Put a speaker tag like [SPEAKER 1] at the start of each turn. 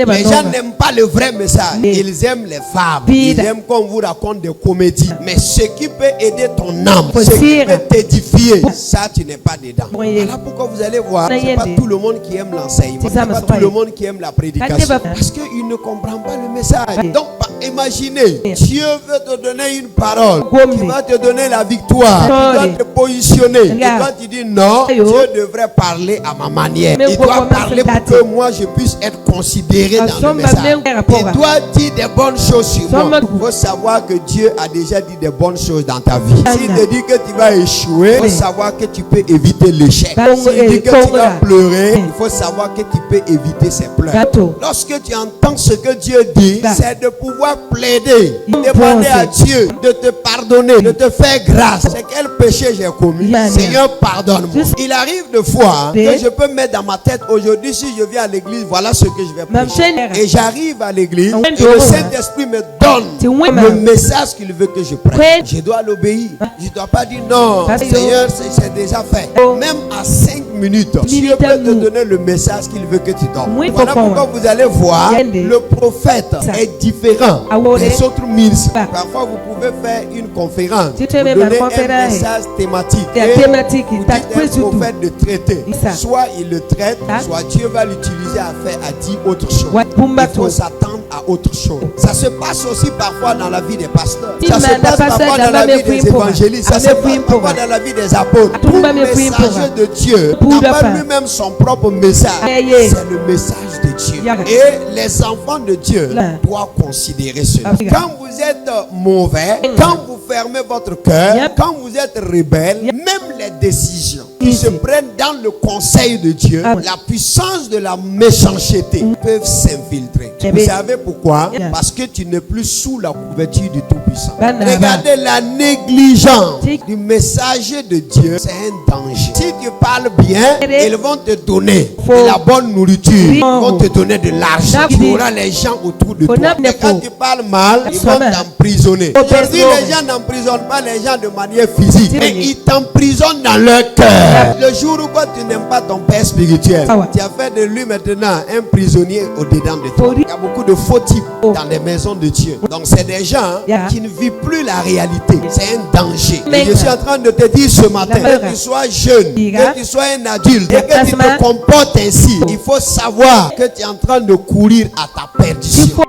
[SPEAKER 1] Les gens n'aiment pas le vrai message. Ils aiment les fables. Ils aiment qu'on vous raconte des comédies. Mais ce qui peut aider ton âme, ce qui peut t'édifier, ça tu n'es pas dedans. Voilà pourquoi vous allez voir, c'est pas tout le monde qui aime l'enseignement. C'est pas tout le monde qui aime la prédication. Parce qu'il ne comprend pas le message. Donc imaginez, Dieu veut te donner une parole qui va te donner la victoire, qui va te positionner. Et toi tu dis non, Dieu devrait parler à ma manière. Il doit parler pour que moi je puisse être considéré dans le message. Il doit dire des bonnes choses sur moi. Il faut savoir que Dieu a déjà dit des bonnes choses dans ta vie. S'il te dit que tu vas échouer, il faut savoir que tu peux éviter l'échec. S'il dit que tu vas pleurer, il faut savoir que tu peux éviter ces pleurs. Lorsque tu entends ce que Dieu dit, c'est de pouvoir plaider, demander à Dieu de te pardonner, de te faire grâce. C'est quel péché j'ai commis? Seigneur, pardonne-moi. Il arrive de fois que je peux mettre dans ma tête, aujourd'hui si je viens à l'église, voilà ce que je vais prêcher. Et j'arrive à l'église et le Saint-Esprit me donne le message qu'il veut que je prêche. Je dois l'obéir. Je ne dois pas dire non, Seigneur, c'est déjà fait. Même à 5 minutes, Dieu peut te donner le message qu'il veut que tu donnes. Voilà pourquoi vous allez voir, le prophète est différent des autres ministres. Parfois vous pouvez faire une conférence, vous donnez un message thématique et vous dites un prophète de traiter. Soit il le traite, soit Dieu va l'utiliser à dire autre chose. Il faut s'attendre à autre chose. Ça se passe aussi parfois dans la vie des pasteurs. Ça se passe parfois dans la vie des évangélistes. Ça se passe parfois dans la vie des apôtres. Tout messager de Dieu n'a pas lui-même son propre message. C'est le message de Dieu. Et les enfants de Dieu doivent considérer cela. Quand vous êtes mauvais, quand vous fermez votre cœur, quand vous êtes rebelle, même les décisions qui se prennent dans le conseil de Dieu, la puissance de la méchanceté peuvent s'infiltrer. Vous savez pourquoi? Parce que tu n'es plus sous la couverture du Tout-Puissant. Regardez la négligence du messager de Dieu, c'est un danger. Si tu parles bien, ils vont te donner de la bonne nourriture, ils vont te donner de l'argent, tu auras les gens autour de toi. Et quand tu parles mal, ils vont t'emprisonner. Aujourd'hui, les gens n'emprisonnent pas les gens de manière physique, mais ils t'emprisonnent dans leur cœur. Le jour où tu n'aimes pas ton père spirituel, tu as fait de lui maintenant un prisonnier au-dedans de toi. Il y a beaucoup de faux types dans les maisons de Dieu. Donc c'est des gens qui ne vivent plus la réalité. C'est un danger. Et je suis en train de te dire ce matin, que tu sois jeune, que tu sois un adulte, et que tu te comportes ainsi, il faut savoir que tu es en train de courir à ta perdition.